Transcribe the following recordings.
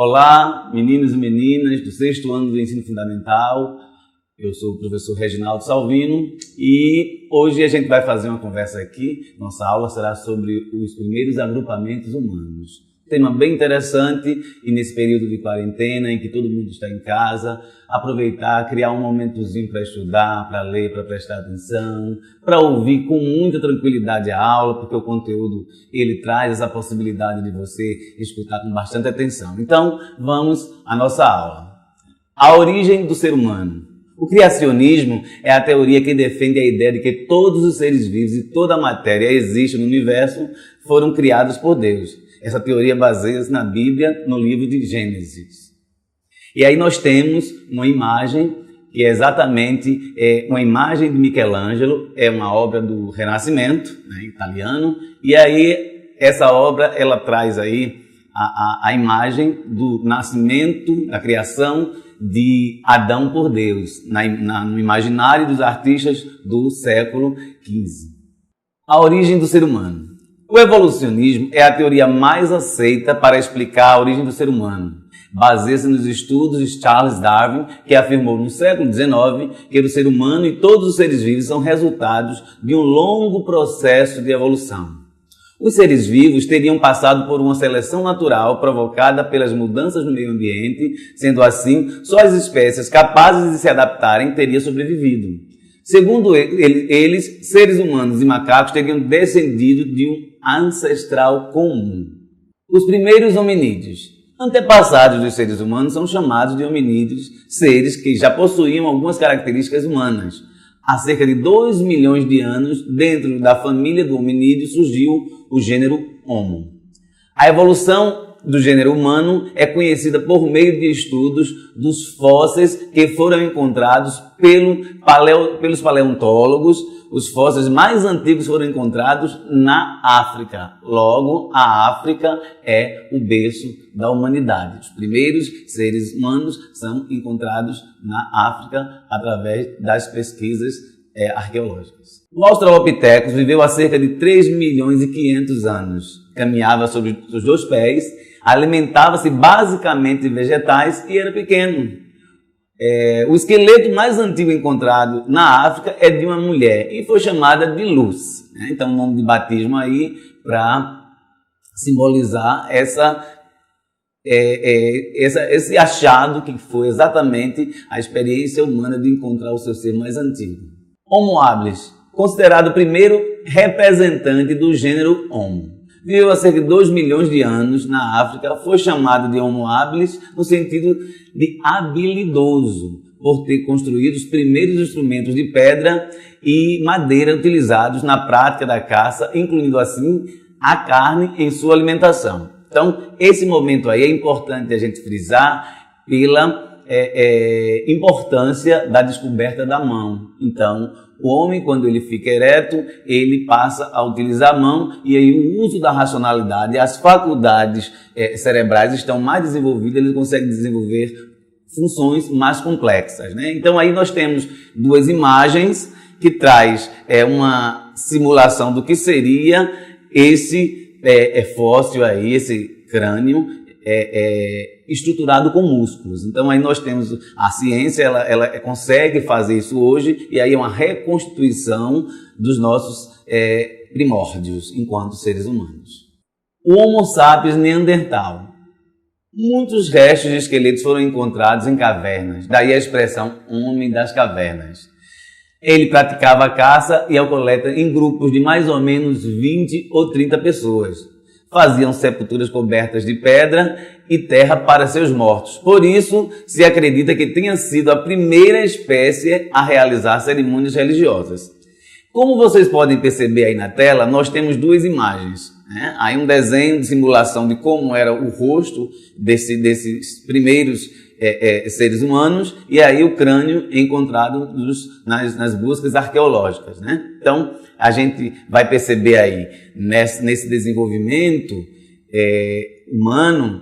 Olá, meninos e meninas do 6º ano do ensino fundamental. Eu sou o professor Reginaldo Salvino e hoje a gente vai fazer uma conversa aqui. Nossa aula será sobre os primeiros agrupamentos humanos. Tema bem interessante e nesse período de quarentena em que todo mundo está em casa, aproveitar, criar um momentozinho para estudar, para ler, para prestar atenção, para ouvir com muita tranquilidade a aula, porque o conteúdo ele traz essa possibilidade de você escutar com bastante atenção. Então, vamos à nossa aula. A origem do ser humano. O criacionismo é a teoria que defende a ideia de que todos os seres vivos e toda a matéria existe no universo foram criados por Deus. Essa teoria baseia-se na Bíblia, no livro de Gênesis. E aí nós temos uma imagem que é exatamente uma imagem de Michelangelo, é uma obra do Renascimento, né, italiano, e aí essa obra ela traz aí a imagem do nascimento, da criação de Adão por Deus, no imaginário dos artistas do século XV. A origem do ser humano. O evolucionismo é a teoria mais aceita para explicar a origem do ser humano. Baseia-se nos estudos de Charles Darwin, que afirmou no século XIX que o ser humano e todos os seres vivos são resultados de um longo processo de evolução. Os seres vivos teriam passado por uma seleção natural provocada pelas mudanças no meio ambiente, sendo assim, só as espécies capazes de se adaptarem teriam sobrevivido. Segundo eles, seres humanos e macacos teriam descendido de um ancestral comum. Os primeiros hominídeos. Antepassados dos seres humanos são chamados de hominídeos, seres que já possuíam algumas características humanas. Há cerca de 2 milhões de anos, dentro da família do hominídeo, surgiu o gênero Homo. A evolução do gênero humano é conhecida por meio de estudos dos fósseis que foram encontrados pelos paleontólogos. Os fósseis mais antigos foram encontrados na África. Logo, a África é o berço da humanidade. Os primeiros seres humanos são encontrados na África através das pesquisas arqueológicas. O Australopithecus viveu há cerca de 3 milhões e 500 anos. Caminhava sobre os 2 pés, alimentava-se basicamente de vegetais e era pequeno. O esqueleto mais antigo encontrado na África é de uma mulher e foi chamada de Luz. Então, o nome de batismo aí para simbolizar esse achado que foi exatamente a experiência humana de encontrar o seu ser mais antigo. Homo habilis, considerado o primeiro representante do gênero Homo. Viveu há cerca de 2 milhões de anos na África, foi chamado de Homo habilis no sentido de habilidoso, por ter construído os primeiros instrumentos de pedra e madeira utilizados na prática da caça, incluindo assim a carne em sua alimentação. Então, esse momento aí é importante a gente frisar pela importância da descoberta da mão. Então, o homem, quando ele fica ereto, ele passa a utilizar a mão e aí o uso da racionalidade, as faculdades cerebrais estão mais desenvolvidas, ele consegue desenvolver funções mais complexas, né? Então aí nós temos 2 imagens que traz uma simulação do que seria esse fóssil aí, esse crânio estruturado com músculos. Então aí nós temos a ciência, ela consegue fazer isso hoje e aí é uma reconstituição dos nossos primórdios enquanto seres humanos. O Homo sapiens neandertal. Muitos restos de esqueletos foram encontrados em cavernas, daí a expressão homem das cavernas. Ele praticava a caça e a coleta em grupos de mais ou menos 20 ou 30 pessoas. Faziam sepulturas cobertas de pedra e terra para seus mortos. Por isso, se acredita que tenha sido a primeira espécie a realizar cerimônias religiosas. Como vocês podem perceber aí na tela, nós temos 2 imagens. Aí um desenho de simulação de como era o rosto desses primeiros seres humanos e aí o crânio encontrado nas buscas arqueológicas, né? Então, a gente vai perceber aí nesse desenvolvimento humano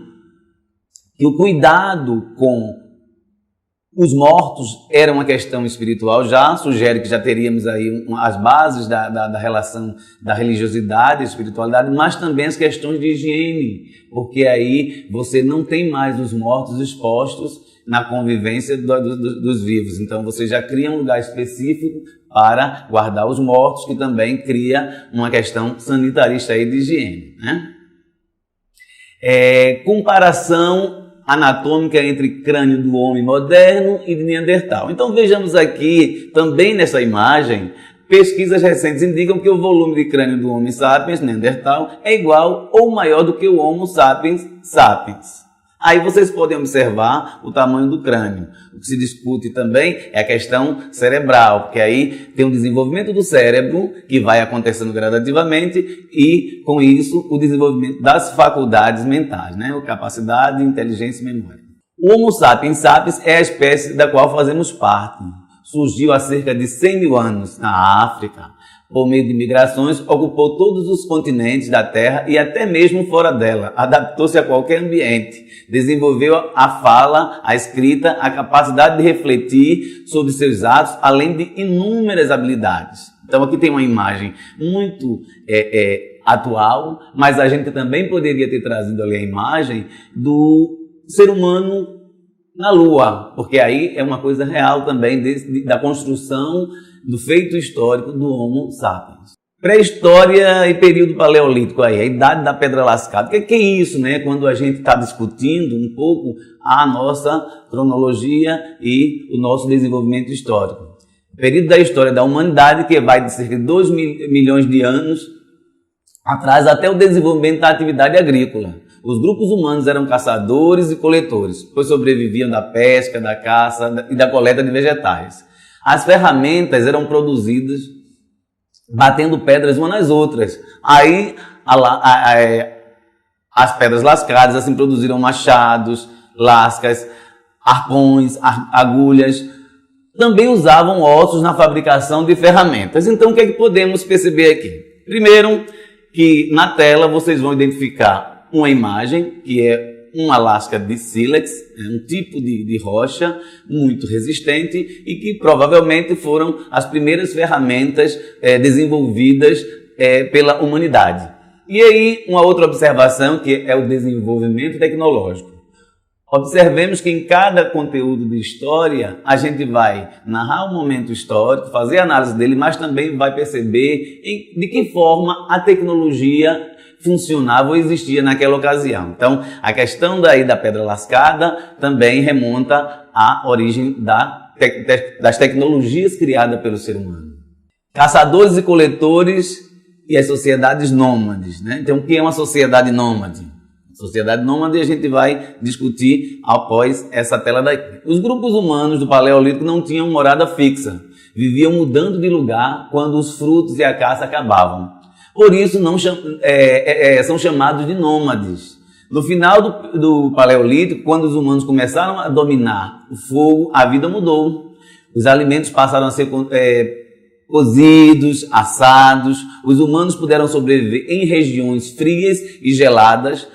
que o cuidado com Os mortos eram uma questão espiritual, já sugere que já teríamos aí as bases da relação da religiosidade, espiritualidade, mas também as questões de higiene, porque aí você não tem mais os mortos expostos na convivência dos vivos. Então você já cria um lugar específico para guardar os mortos, que também cria uma questão sanitarista aí de higiene, né? Comparação anatômica entre crânio do homem moderno e de Neandertal. Então vejamos aqui, também nessa imagem, pesquisas recentes indicam que o volume de crânio do Homo sapiens Neandertal é igual ou maior do que o Homo sapiens sapiens. Aí vocês podem observar o tamanho do crânio. O que se discute também é a questão cerebral, porque aí tem o desenvolvimento do cérebro, que vai acontecendo gradativamente, e com isso o desenvolvimento das faculdades mentais, né? Capacidade, inteligência e memória. O Homo sapiens sapiens é a espécie da qual fazemos parte. Surgiu há cerca de 100 mil anos na África. Por meio de migrações, ocupou todos os continentes da Terra e até mesmo fora dela. Adaptou-se a qualquer ambiente. Desenvolveu a fala, a escrita, a capacidade de refletir sobre seus atos, além de inúmeras habilidades. Então aqui tem uma imagem muito atual, mas a gente também poderia ter trazido ali a imagem do ser humano na Lua, porque aí é uma coisa real também da construção do feito histórico do Homo sapiens. Pré-história e período paleolítico aí, a idade da pedra lascada. O que é isso, né? Quando a gente está discutindo um pouco a nossa cronologia e o nosso desenvolvimento histórico. Período da história da humanidade, que vai de cerca de 2 milhões de anos atrás até o desenvolvimento da atividade agrícola. Os grupos humanos eram caçadores e coletores, pois sobreviviam da pesca, da caça e da coleta de vegetais. As ferramentas eram produzidas batendo pedras umas nas outras. Aí as pedras lascadas assim produziram machados, lascas, arpões, agulhas. Também usavam ossos na fabricação de ferramentas. Então o que é que podemos perceber aqui? Primeiro, que na tela vocês vão identificar uma imagem que é uma lasca de sílex, um tipo de rocha muito resistente e que provavelmente foram as primeiras ferramentas desenvolvidas pela humanidade. E aí uma outra observação que é o desenvolvimento tecnológico. Observemos que em cada conteúdo de história a gente vai narrar um momento histórico, fazer análise dele, mas também vai perceber de que forma a tecnologia funcionava ou existia naquela ocasião. Então, a questão daí da pedra lascada também remonta à origem das tecnologias criadas pelo ser humano. Caçadores e coletores e as sociedades nômades, né? Então, o que é uma sociedade nômade? Sociedade nômade a gente vai discutir após essa tela daqui. Os grupos humanos do Paleolítico não tinham morada fixa, viviam mudando de lugar quando os frutos e a caça acabavam. Por isso são chamados de nômades. No final do Paleolítico, quando os humanos começaram a dominar o fogo, a vida mudou. Os alimentos passaram a ser cozidos, assados. Os humanos puderam sobreviver em regiões frias e geladas,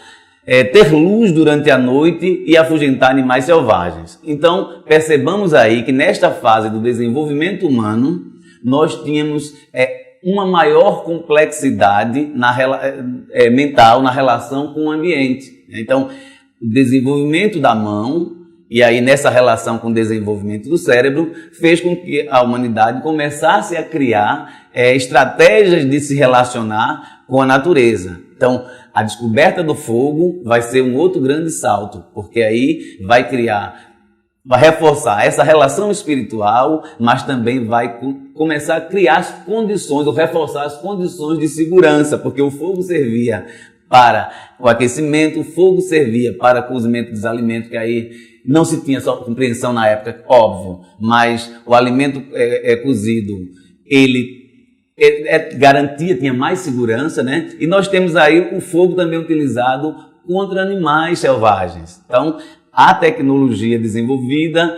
ter luz durante a noite e afugentar animais selvagens. Então, percebamos aí que nesta fase do desenvolvimento humano, nós tínhamos uma maior complexidade mental na relação com o ambiente. Então, o desenvolvimento da mão, e aí nessa relação com o desenvolvimento do cérebro, fez com que a humanidade começasse a criar estratégias de se relacionar com a natureza. Então, a descoberta do fogo vai ser um outro grande salto, porque aí vai reforçar essa relação espiritual, mas também vai começar a criar as condições, ou reforçar as condições de segurança, porque o fogo servia para o aquecimento, o fogo servia para o cozimento dos alimentos, que aí não se tinha só compreensão na época, óbvio, mas o alimento cozido, ele garantia, tinha mais segurança, né? E nós temos aí o fogo também utilizado contra animais selvagens. Então, a tecnologia desenvolvida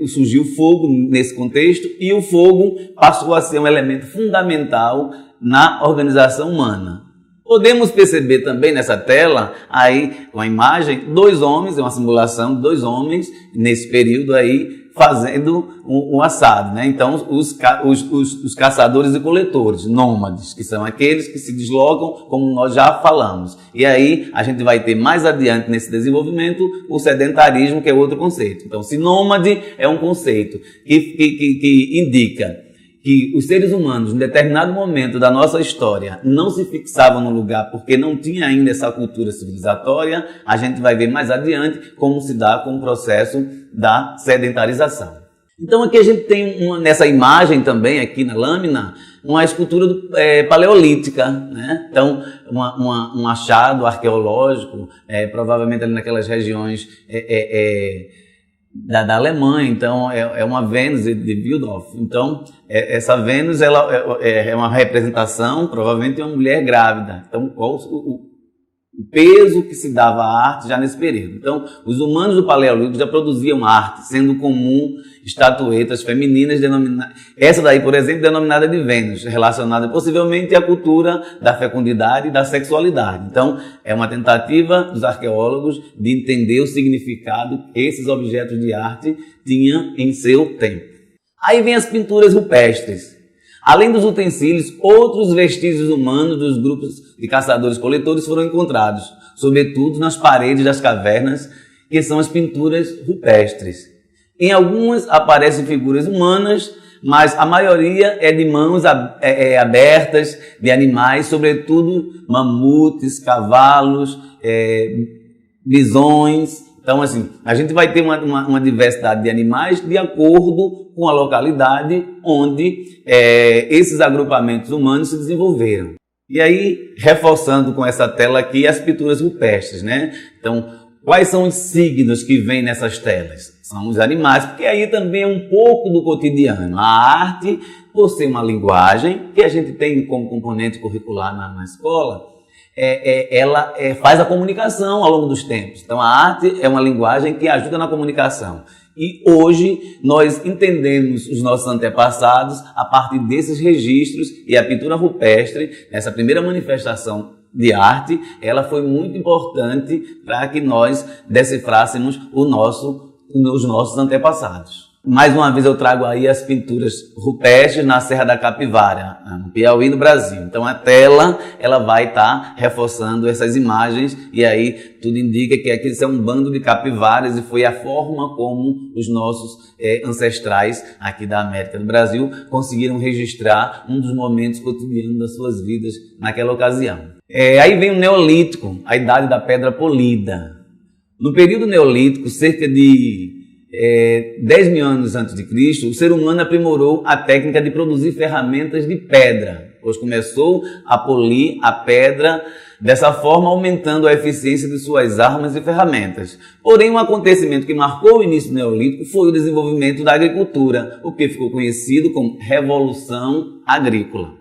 surgiu o fogo nesse contexto, e o fogo passou a ser um elemento fundamental na organização humana. Podemos perceber também nessa tela, aí com a imagem, dois homens, é uma simulação de dois homens nesse período aí fazendo um assado, né? Então, os caçadores e coletores, nômades, que são aqueles que se deslocam, como nós já falamos. E aí a gente vai ter mais adiante nesse desenvolvimento o sedentarismo, que é outro conceito. Então, se nômade é um conceito que indica que os seres humanos, em determinado momento da nossa história, não se fixavam no lugar porque não tinha ainda essa cultura civilizatória, a gente vai ver mais adiante como se dá com o processo da sedentarização. Então aqui a gente tem, nessa imagem também, aqui na lâmina, uma escultura paleolítica, né? Então, um achado arqueológico, provavelmente ali naquelas regiões da Alemanha. Então é uma Vênus de Wildorf. Então essa Vênus ela é uma representação provavelmente de uma mulher grávida. Então qual o peso que se dava à arte já nesse período. Então os humanos do Paleolítico já produziam arte, sendo comum estatuetas femininas denominadas, essa daí, por exemplo, denominada de Vênus, relacionada possivelmente à cultura da fecundidade e da sexualidade. Então, é uma tentativa dos arqueólogos de entender o significado que esses objetos de arte tinham em seu tempo. Aí vem as pinturas rupestres. Além dos utensílios, outros vestígios humanos dos grupos de caçadores-coletores foram encontrados, sobretudo nas paredes das cavernas, que são as pinturas rupestres. Em algumas aparecem figuras humanas, mas a maioria é de mãos abertas de animais, sobretudo mamutes, cavalos, bisões. Então, assim, a gente vai ter uma diversidade de animais de acordo com a localidade onde esses agrupamentos humanos se desenvolveram. E aí, reforçando com essa tela aqui as pinturas rupestres, né? Então, quais são os signos que vêm nessas telas? São os animais, porque aí também é um pouco do cotidiano. A arte, por ser uma linguagem que a gente tem como componente curricular na escola, ela faz a comunicação ao longo dos tempos. Então a arte é uma linguagem que ajuda na comunicação. E hoje nós entendemos os nossos antepassados a partir desses registros, e a pintura rupestre, nessa primeira manifestação de arte, ela foi muito importante para que nós decifrássemos os nossos antepassados. Mais uma vez eu trago aí as pinturas rupestres na Serra da Capivara, no Piauí, no Brasil. Então a tela ela vai estar reforçando essas imagens, e aí tudo indica que aqui é um bando de capivaras, e foi a forma como os nossos ancestrais aqui da América do Brasil conseguiram registrar um dos momentos cotidianos das suas vidas naquela ocasião. Aí vem o Neolítico, a Idade da Pedra Polida. No período Neolítico, cerca de 10 mil anos antes de Cristo, o ser humano aprimorou a técnica de produzir ferramentas de pedra, pois começou a polir a pedra, dessa forma aumentando a eficiência de suas armas e ferramentas. Porém, um acontecimento que marcou o início do Neolítico foi o desenvolvimento da agricultura, o que ficou conhecido como Revolução Agrícola.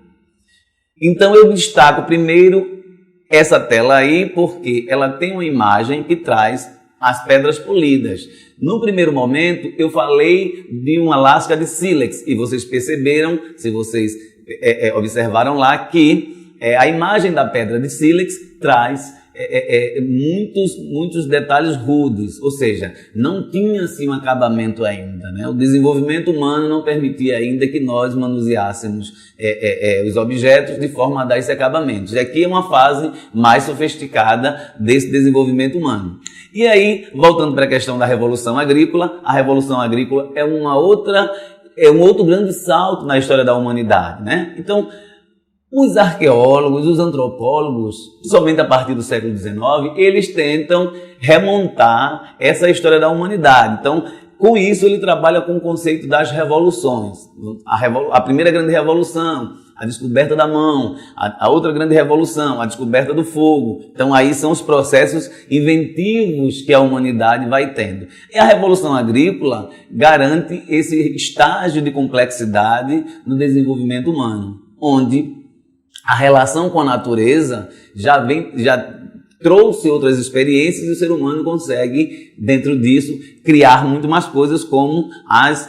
Então eu destaco primeiro essa tela aí, porque ela tem uma imagem que traz as pedras polidas. No primeiro momento, eu falei de uma lasca de sílex, e vocês perceberam, se vocês observaram lá, que a imagem da pedra de sílex traz muitos detalhes rudes, ou seja, não tinha assim um acabamento ainda, né? O desenvolvimento humano não permitia ainda que nós manuseássemos os objetos de forma a dar esse acabamento. E aqui é uma fase mais sofisticada desse desenvolvimento humano. E aí, voltando para a questão da Revolução Agrícola, a Revolução Agrícola é um outro grande salto na história da humanidade, né? Então, os arqueólogos, os antropólogos, principalmente a partir do século XIX, eles tentam remontar essa história da humanidade. Então, com isso, ele trabalha com o conceito das revoluções. A primeira grande revolução, a descoberta da mão, a outra grande revolução, a descoberta do fogo. Então, aí são os processos inventivos que a humanidade vai tendo. E a Revolução Agrícola garante esse estágio de complexidade no desenvolvimento humano, onde a relação com a natureza já trouxe outras experiências, e o ser humano consegue, dentro disso, criar muito mais coisas, como as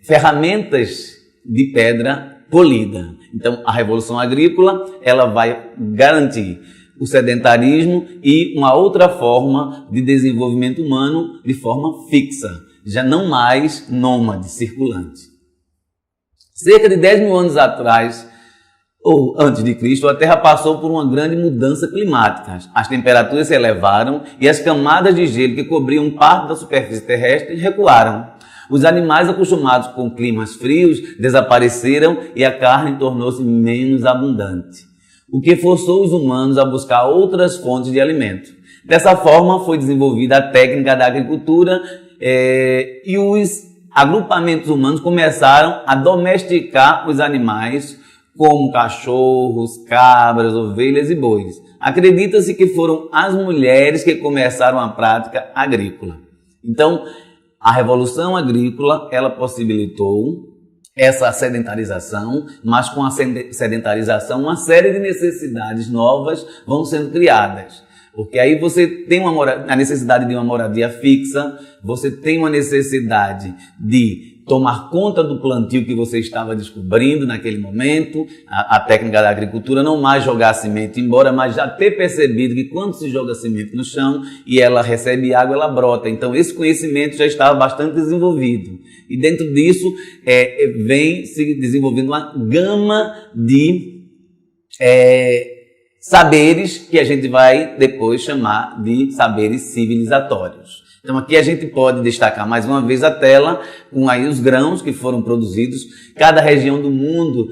ferramentas de pedra polida. Então, a revolução agrícola, ela vai garantir o sedentarismo e uma outra forma de desenvolvimento humano de forma fixa, já não mais nômade, circulante. Cerca de 10 mil anos atrás, ou antes de Cristo, a Terra passou por uma grande mudança climática. As temperaturas se elevaram e as camadas de gelo que cobriam parte da superfície terrestre recuaram. Os animais acostumados com climas frios desapareceram e a carne tornou-se menos abundante, o que forçou os humanos a buscar outras fontes de alimento. Dessa forma, foi desenvolvida a técnica da agricultura e os agrupamentos humanos começaram a domesticar os animais, como cachorros, cabras, ovelhas e bois. Acredita-se que foram as mulheres que começaram a prática agrícola. Então, a Revolução Agrícola, ela possibilitou essa sedentarização, mas com a sedentarização uma série de necessidades novas vão sendo criadas. Porque aí você tem a necessidade de uma moradia fixa, você tem uma necessidade de tomar conta do plantio que você estava descobrindo naquele momento, a técnica da agricultura, não mais jogar semente embora, mas já ter percebido que quando se joga semente no chão e ela recebe água, ela brota. Então esse conhecimento já estava bastante desenvolvido. E dentro disso vem se desenvolvendo uma gama de saberes que a gente vai depois chamar de saberes civilizatórios. Então aqui a gente pode destacar mais uma vez a tela com aí os grãos que foram produzidos. Cada região do mundo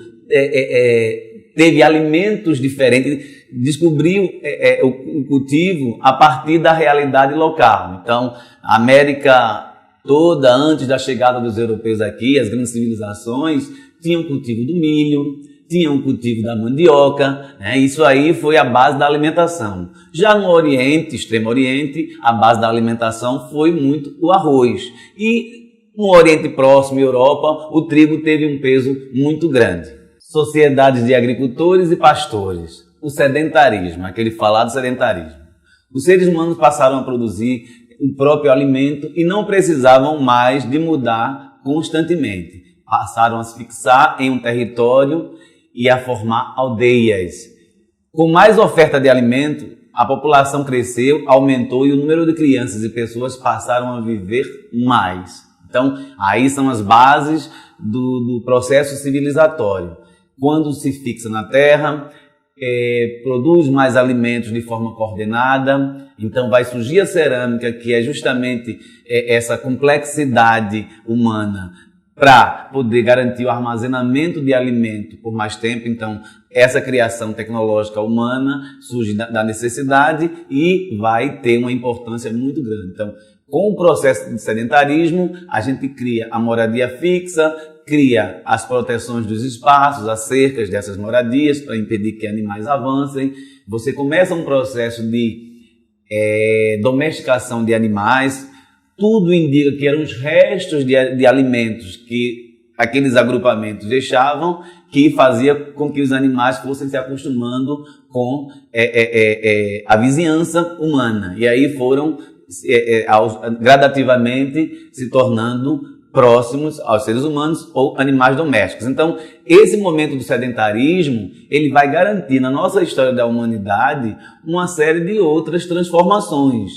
teve alimentos diferentes, descobriu o cultivo a partir da realidade local. Então a América toda, antes da chegada dos europeus aqui, as grandes civilizações tinham cultivo do milho, tinham o cultivo da mandioca, né? Isso aí foi a base da alimentação. Já no Oriente, Extremo Oriente, a base da alimentação foi muito o arroz. E no Oriente Próximo e Europa, o trigo teve um peso muito grande. Sociedades de agricultores e pastores. O sedentarismo, aquele falado sedentarismo. Os seres humanos passaram a produzir o próprio alimento e não precisavam mais de mudar constantemente. Passaram a se fixar em um território e a formar aldeias. Com mais oferta de alimento, a população cresceu, aumentou e o número de crianças e pessoas passaram a viver mais. Então, aí são as bases do processo civilizatório. Quando se fixa na terra, produz mais alimentos de forma coordenada, então vai surgir a cerâmica, que é justamente essa complexidade humana, para poder garantir o armazenamento de alimento por mais tempo. Então, essa criação tecnológica humana surge da necessidade e vai ter uma importância muito grande. Então, com o processo de sedentarismo, a gente cria a moradia fixa, cria as proteções dos espaços, as cercas dessas moradias para impedir que animais avancem. Você começa um processo de domesticação de animais. Tudo indica que eram os restos de alimentos que aqueles agrupamentos deixavam, que fazia com que os animais fossem se acostumando com a vizinhança humana. E aí foram gradativamente se tornando próximos aos seres humanos ou animais domésticos. Então, esse momento do sedentarismo, ele vai garantir na nossa história da humanidade uma série de outras transformações.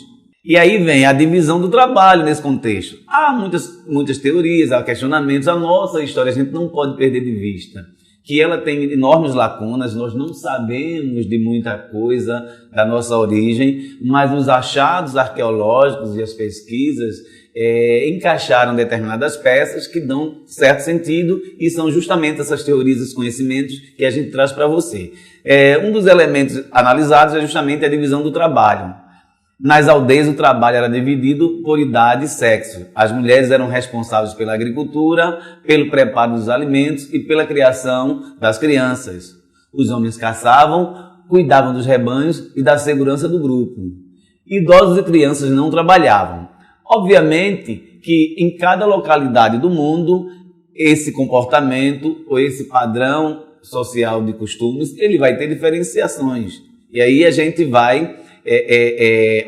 E aí vem a divisão do trabalho nesse contexto. Há muitas teorias, há questionamentos. A nossa história a gente não pode perder de vista, que ela tem enormes lacunas. Nós não sabemos de muita coisa da nossa origem, mas os achados arqueológicos e as pesquisas encaixaram determinadas peças que dão certo sentido, e são justamente essas teorias, esses conhecimentos que a gente traz para você. Um dos elementos analisados é justamente a divisão do trabalho. Nas aldeias, o trabalho era dividido por idade e sexo. As mulheres eram responsáveis pela agricultura, pelo preparo dos alimentos e pela criação das crianças. Os homens caçavam, cuidavam dos rebanhos e da segurança do grupo. Idosos e crianças não trabalhavam. Obviamente que em cada localidade do mundo, esse comportamento ou esse padrão social de costumes, ele vai ter diferenciações. E aí a gente vai...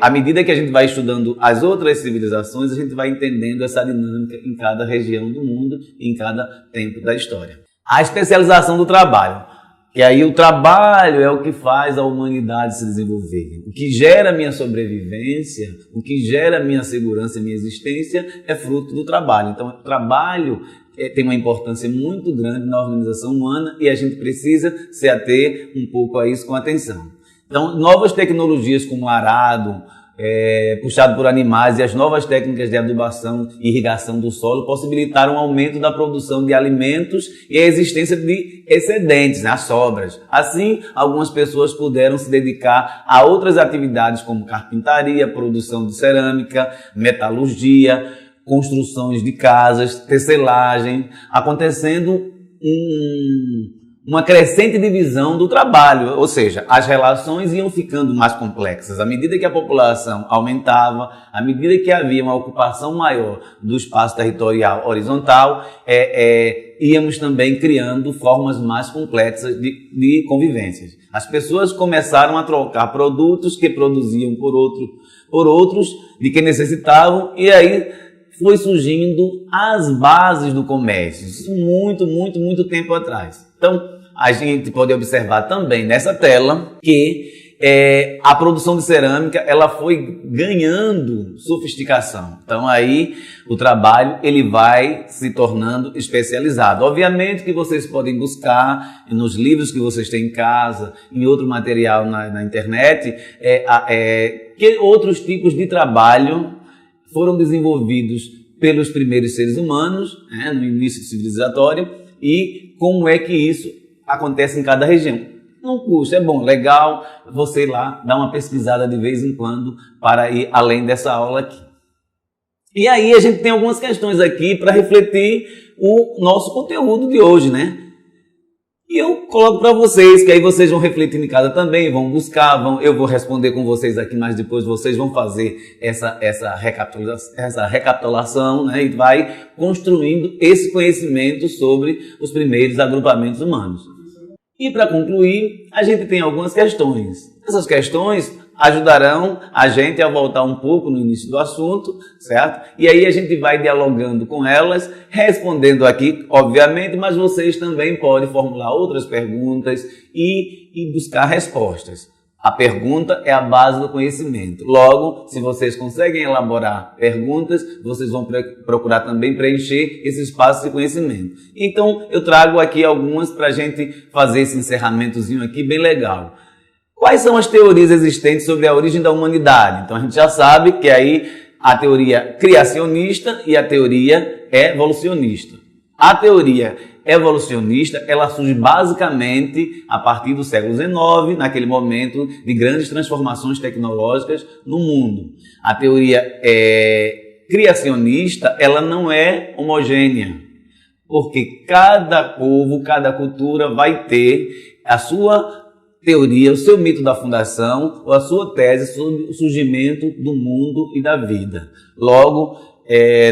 à medida que a gente vai estudando as outras civilizações, a gente vai entendendo essa dinâmica em cada região do mundo, em cada tempo da história. A especialização do trabalho. Que aí o trabalho é o que faz a humanidade se desenvolver. O que gera minha sobrevivência, o que gera minha segurança e minha existência é fruto do trabalho. Então, o trabalho tem uma importância muito grande na organização humana e a gente precisa se ater um pouco a isso com atenção. Então, novas tecnologias como o arado, puxado por animais, e as novas técnicas de adubação e irrigação do solo possibilitaram o aumento da produção de alimentos e a existência de excedentes, as sobras. Assim, algumas pessoas puderam se dedicar a outras atividades como carpintaria, produção de cerâmica, metalurgia, construções de casas, tecelagem, acontecendo uma crescente divisão do trabalho, ou seja, as relações iam ficando mais complexas. À medida que a população aumentava, à medida que havia uma ocupação maior do espaço territorial horizontal, íamos também criando formas mais complexas de convivências. As pessoas começaram a trocar produtos que produziam por outros de que necessitavam, e aí foi surgindo as bases do comércio, isso muito tempo atrás. Então, a gente pode observar também nessa tela que a produção de cerâmica ela foi ganhando sofisticação. Então aí o trabalho ele vai se tornando especializado. Obviamente que vocês podem buscar nos livros que vocês têm em casa, em outro material na internet, que outros tipos de trabalho foram desenvolvidos pelos primeiros seres humanos, no início civilizatório, e como é que isso acontece em cada região. Não custa, é bom, legal você ir lá dar uma pesquisada de vez em quando para ir além dessa aula aqui. E aí a gente tem algumas questões aqui para refletir o nosso conteúdo de hoje, né? E eu coloco para vocês, que aí vocês vão refletir em casa também, vão buscar, eu vou responder com vocês aqui, mas depois vocês vão fazer essa recapitulação, né? E vai construindo esse conhecimento sobre os primeiros agrupamentos humanos. E para concluir, a gente tem algumas questões. Essas questões ajudarão a gente a voltar um pouco no início do assunto, certo? E aí a gente vai dialogando com elas, respondendo aqui, obviamente, mas vocês também podem formular outras perguntas e buscar respostas. A pergunta é a base do conhecimento. Logo, se vocês conseguem elaborar perguntas, vocês vão procurar também preencher esse espaço de conhecimento. Então, eu trago aqui algumas para a gente fazer esse encerramentozinho aqui bem legal. Quais são as teorias existentes sobre a origem da humanidade? Então, a gente já sabe que aí a teoria criacionista e a teoria evolucionista. A teoria evolucionista, ela surge basicamente a partir do século XIX, naquele momento de grandes transformações tecnológicas no mundo. A teoria criacionista, ela não é homogênea, porque cada povo, cada cultura vai ter a sua teoria, o seu mito da fundação ou a sua tese sobre o surgimento do mundo e da vida. Logo,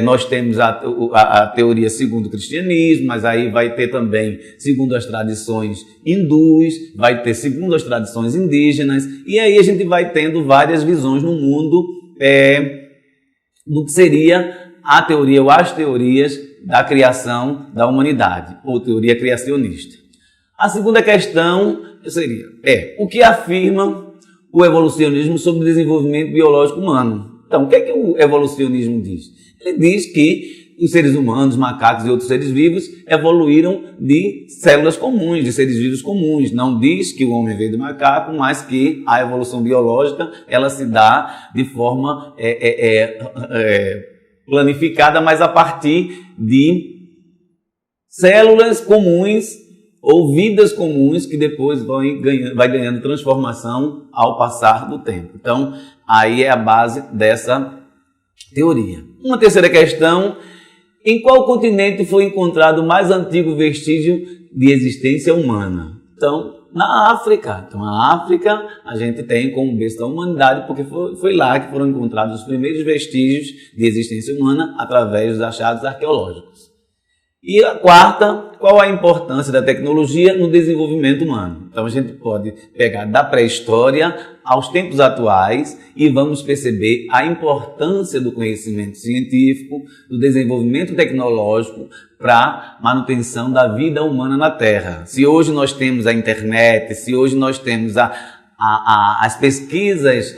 nós temos a teoria segundo o cristianismo, mas aí vai ter também segundo as tradições hindus, vai ter segundo as tradições indígenas, e aí a gente vai tendo várias visões no mundo do que seria a teoria ou as teorias da criação da humanidade, ou teoria criacionista. A segunda questão seria, o que afirma o evolucionismo sobre o desenvolvimento biológico humano? Então, o que é que o evolucionismo diz? Ele diz que os seres humanos, macacos e outros seres vivos evoluíram de células comuns, de seres vivos comuns. Não diz que o homem veio do macaco, mas que a evolução biológica ela se dá de forma planificada, mas a partir de células comuns ou vidas comuns que depois vai ganhando transformação ao passar do tempo. Então, aí é a base dessa teoria. Uma terceira questão: em qual continente foi encontrado o mais antigo vestígio de existência humana? Então, na África. Então, a África a gente tem como berço da humanidade, porque foi lá que foram encontrados os primeiros vestígios de existência humana através dos achados arqueológicos. E a quarta qual a importância da tecnologia no desenvolvimento humano? Então a gente pode pegar da pré-história aos tempos atuais e vamos perceber a importância do conhecimento científico, do desenvolvimento tecnológico para a manutenção da vida humana na Terra. Se hoje nós temos a internet, se hoje nós temos as pesquisas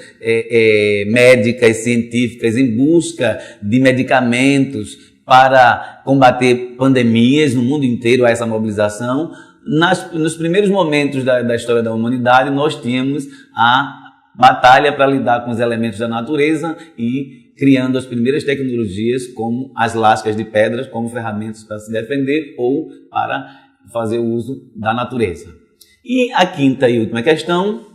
médicas, científicas em busca de medicamentos para combater pandemias no mundo inteiro, essa mobilização, nos primeiros momentos da história da humanidade, nós tínhamos a batalha para lidar com os elementos da natureza e criando as primeiras tecnologias como as lascas de pedras como ferramentas para se defender ou para fazer o uso da natureza. E a quinta e última questão,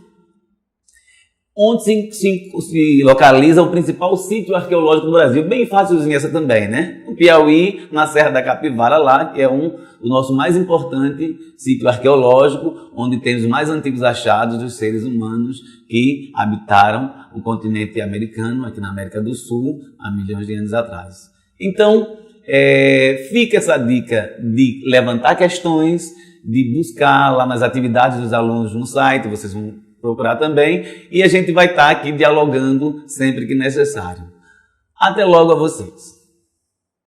onde se localiza o principal sítio arqueológico do Brasil? Bem fácilzinho essa também, né? O Piauí, na Serra da Capivara lá, que é o nosso mais importante sítio arqueológico, onde temos os mais antigos achados dos seres humanos que habitaram o continente americano, aqui na América do Sul, há milhões de anos atrás. Então, fica essa dica de levantar questões, de buscar lá nas atividades dos alunos no site, vocês vão procurar também, e a gente vai estar aqui dialogando sempre que necessário. Até logo a vocês!